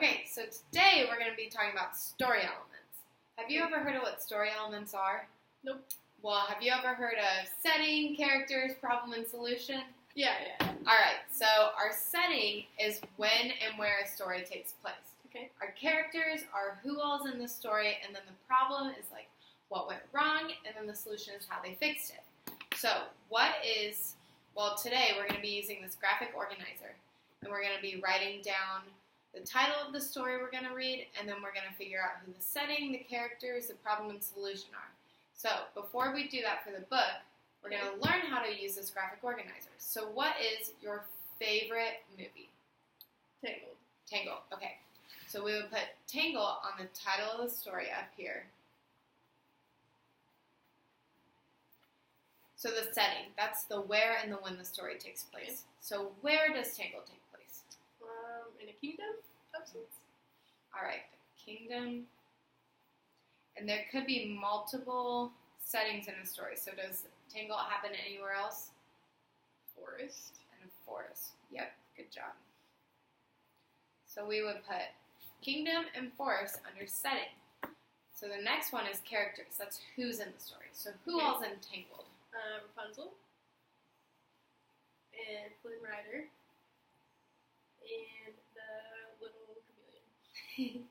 Okay, so today we're going to be talking about story elements. Have you ever heard of what story elements are? Nope. Well, have you ever heard of setting, characters, problem, and solution? Yeah. Alright, so our setting is when and where a story takes place. Okay. Our characters are who all's in the story, and then the problem is like what went wrong, and then the solution is how they fixed it. So, today we're going to be using this graphic organizer, and we're going to be writing down the title of the story we're going to read, and then we're going to figure out who the setting, the characters, the problem, and solution are. So, before we do that for the book, we're going to learn how to use this graphic organizer. So, what is your favorite movie? Tangled. Okay. So, we would put Tangle on the title of the story up here. So, the setting, that's the where and the when the story takes place. So, where does Tangle take place? In a kingdom of sorts. Alright, a kingdom. And there could be multiple settings in a story. So does Tangle happen anywhere else? Forest. In a forest. Yep, good job. So we would put kingdom and forest under setting. So the next one is characters. That's who's in the story. So who all's in Tangled? Rapunzel. And Flynn Rider. And the little chameleon.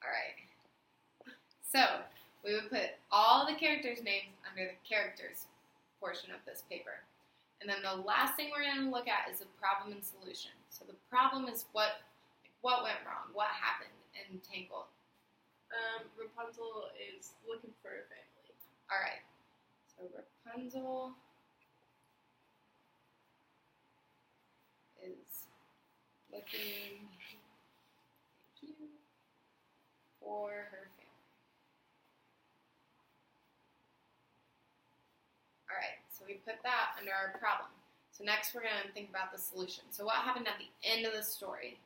Alright. So, we would put all the characters' names under the characters portion of this paper. And then the last thing we're going to look at is the problem and solution. So the problem is what went wrong, what happened in Tangled. Rapunzel is looking for a family. Alright. So Rapunzel is looking for her family. Alright, so we put that under our problem. So next we're going to think about the solution. So what happened at the end of the story?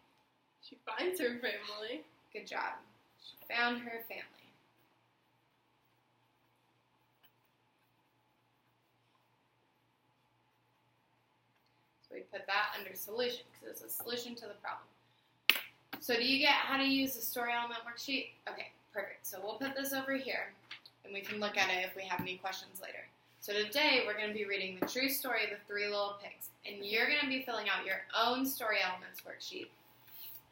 She finds her family. Good job. She found her family. So we put that under solution because it's a solution to the problem. So do you get how to use the story element worksheet? Okay, perfect. So we'll put this over here, and we can look at it if we have any questions later. So today we're going to be reading The True Story of the Three Little Pigs, and you're going to be filling out your own story elements worksheet.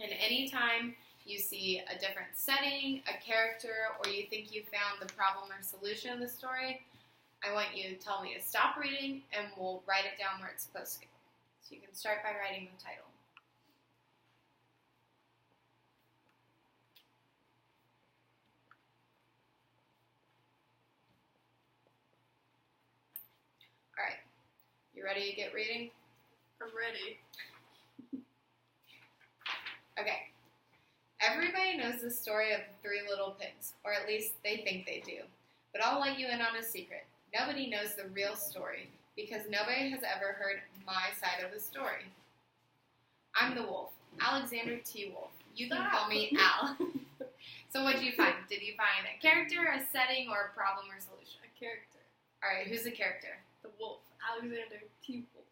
And anytime you see a different setting, a character, or you think you found the problem or solution of the story, I want you to tell me to stop reading, and we'll write it down where it's supposed to go. So you can start by writing the title. Alright, you ready to get reading? I'm ready. Okay. Everybody knows the story of the Three Little Pigs, or at least they think they do. But I'll let you in on a secret. Nobody knows the real story, because nobody has ever heard my side of the story. I'm the wolf, Alexander T. Wolf. You can call me Al. So what did you find? Did you find a character, a setting, or a problem or solution? A character. Alright, who's the character? The wolf, Alexander T. Wolf.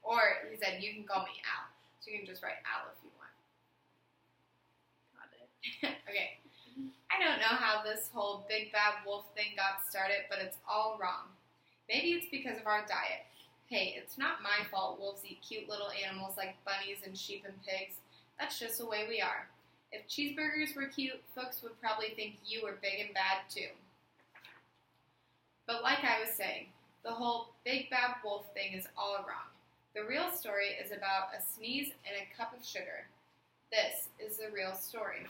Or he said, you can call me Al. So you can just write Al if you want. Got it. Okay. I don't know how this whole big bad wolf thing got started, but it's all wrong. Maybe it's because of our diet. Hey, it's not my fault wolves eat cute little animals like bunnies and sheep and pigs. That's just the way we are. If cheeseburgers were cute, folks would probably think you were big and bad too. But like I was saying, the whole big bad wolf thing is all wrong. The real story is about a sneeze and a cup of sugar. This is the real story.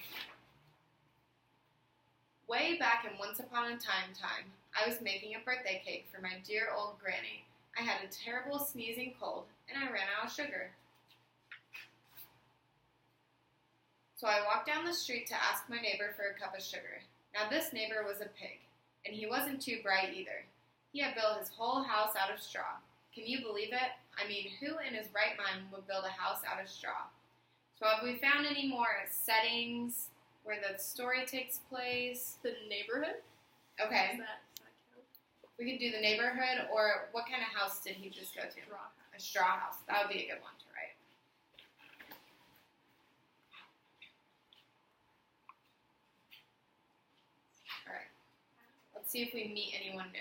Way back in Once Upon a Time, I was making a birthday cake for my dear old granny. I had a terrible sneezing cold, and I ran out of sugar. So I walked down the street to ask my neighbor for a cup of sugar. Now this neighbor was a pig, and he wasn't too bright either. He had built his whole house out of straw. Can you believe it? I mean, who in his right mind would build a house out of straw? So have we found any more settings where the story takes place? The neighborhood? Okay. Does that count? We could do the neighborhood, or what kind of house did he just go to? Straw house. A straw house. That would be a good one to write. see if we meet anyone new.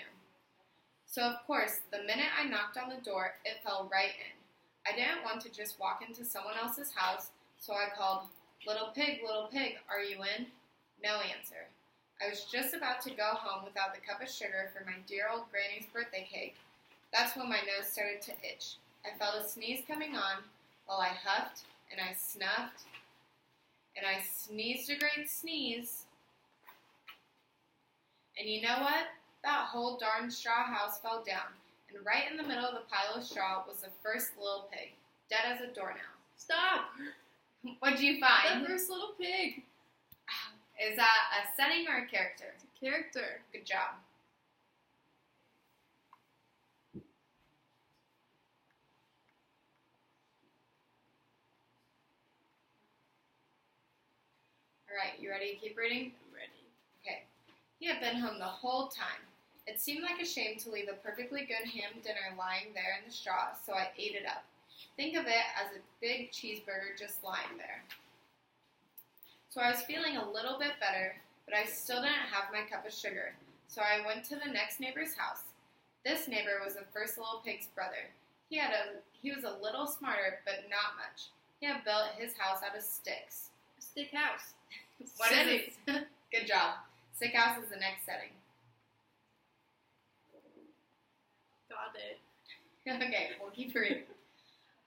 So, of course, the minute I knocked on the door, it fell right in. I didn't want to just walk into someone else's house, so I called, little pig, are you in?" No answer. I was just about to go home without the cup of sugar for my dear old granny's birthday cake. That's when my nose started to itch. I felt a sneeze coming on while I huffed and I snuffed and I sneezed a great sneeze. And you know what? That whole darn straw house fell down, and right in the middle of the pile of straw was the first little pig, dead as a doornail. Stop! What'd you find? The first little pig. Is that a setting or a character? It's a character. Good job. Alright, you ready to keep reading? I'm ready. Okay. He had been home the whole time. It seemed like a shame to leave a perfectly good ham dinner lying there in the straw, so I ate it up. Think of it as a big cheeseburger just lying there. So I was feeling a little bit better, but I still didn't have my cup of sugar, so I went to the next neighbor's house. This neighbor was the first little pig's brother. He was a little smarter, but not much. He had built his house out of sticks. A stick house. What is it? Good job. Stick house is the next setting. Got it. Okay, we'll keep reading.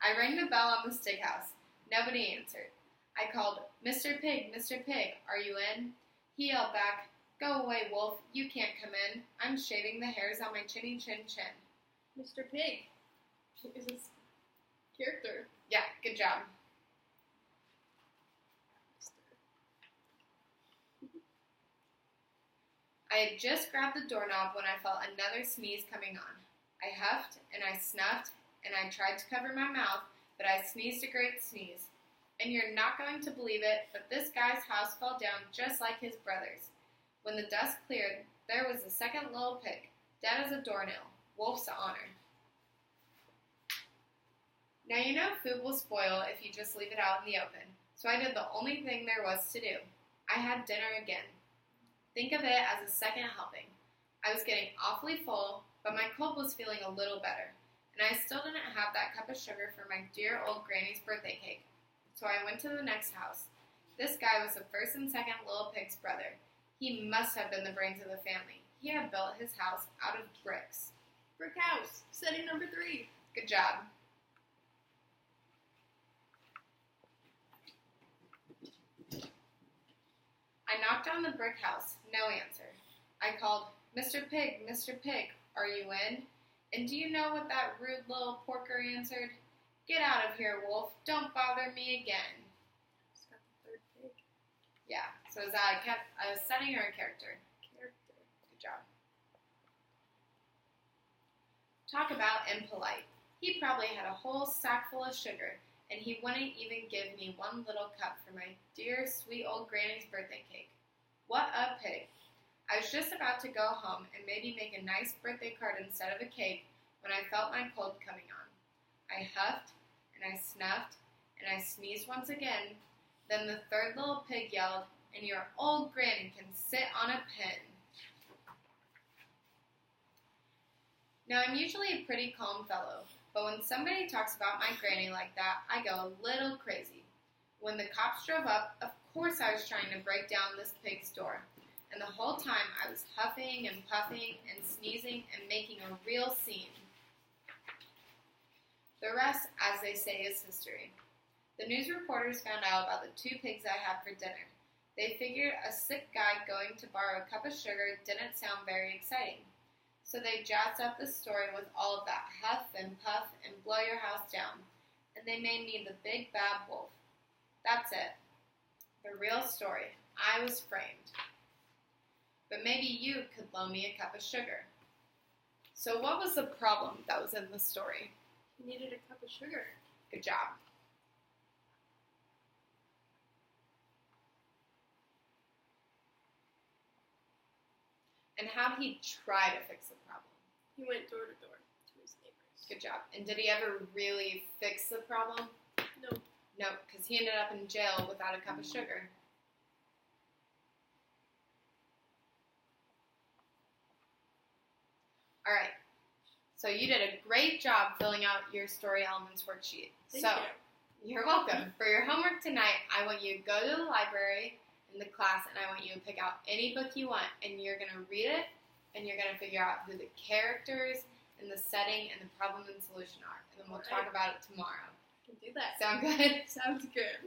I rang the bell on the stick house. Nobody answered. I called, Mr. Pig, are you in?" He yelled back, "Go away, Wolf, you can't come in. I'm shaving the hairs on my chinny chin chin." Mr. Pig is his character. Yeah, good job. I had just grabbed the doorknob when I felt another sneeze coming on. I huffed and I snuffed and I tried to cover my mouth, but I sneezed a great sneeze. And you're not going to believe it, but this guy's house fell down just like his brother's. When the dust cleared, there was the second little pig, dead as a doornail, Wolf's honor. Now you know food will spoil if you just leave it out in the open, so I did the only thing there was to do. I had dinner again. Think of it as a second helping. I was getting awfully full, but my cold was feeling a little better, and I still didn't have that cup of sugar for my dear old granny's birthday cake. So I went to the next house. This guy was the first and second little pig's brother. He must have been the brains of the family. He had built his house out of bricks. Brick house. Setting number 3. Good job. I knocked on the brick house. No answer. I called, Mr. Pig, are you in?" And do you know what that rude little porker answered? "Get out of here, Wolf. Don't bother me again." Just got the third pig. Yeah, so is that a setting or a character? Character. Good job. Talk about impolite. He probably had a whole sack full of sugar, and he wouldn't even give me one little cup for my dear, sweet old granny's birthday cake. What a pig. I was just about to go home and maybe make a nice birthday card instead of a cake when I felt my cold coming on. I huffed, and I snuffed, and I sneezed once again. Then the third little pig yelled, "And your old granny can sit on a pin." Now, I'm usually a pretty calm fellow, but when somebody talks about my granny like that, I go a little crazy. When the cops drove up, of course I was trying to break down this pig's door, and the whole time I was huffing and puffing and sneezing and making a real scene. The rest, as they say, is history. The news reporters found out about the 2 pigs I had for dinner. They figured a sick guy going to borrow a cup of sugar didn't sound very exciting. So they jazzed up the story with all of that huff and puff and blow your house down, and they made me the big bad wolf. That's it. The real story. I was framed. But maybe you could loan me a cup of sugar. So what was the problem that was in the story? He needed a cup of sugar. Good job. And how did he try to fix the problem? He went door to door to his neighbors. Good job. And did he ever really fix the problem? No. No, because he ended up in jail without a cup of sugar. All right. So you did a great job filling out your story elements worksheet. Thank so you. you're welcome. For your homework tonight, I want you to go to the library in the class, and I want you to pick out any book you want, and you're going to read it, and you're going to figure out who the characters and the setting and the problem and solution are. And then we'll talk about it tomorrow. Can do that. Sound good? Sounds good.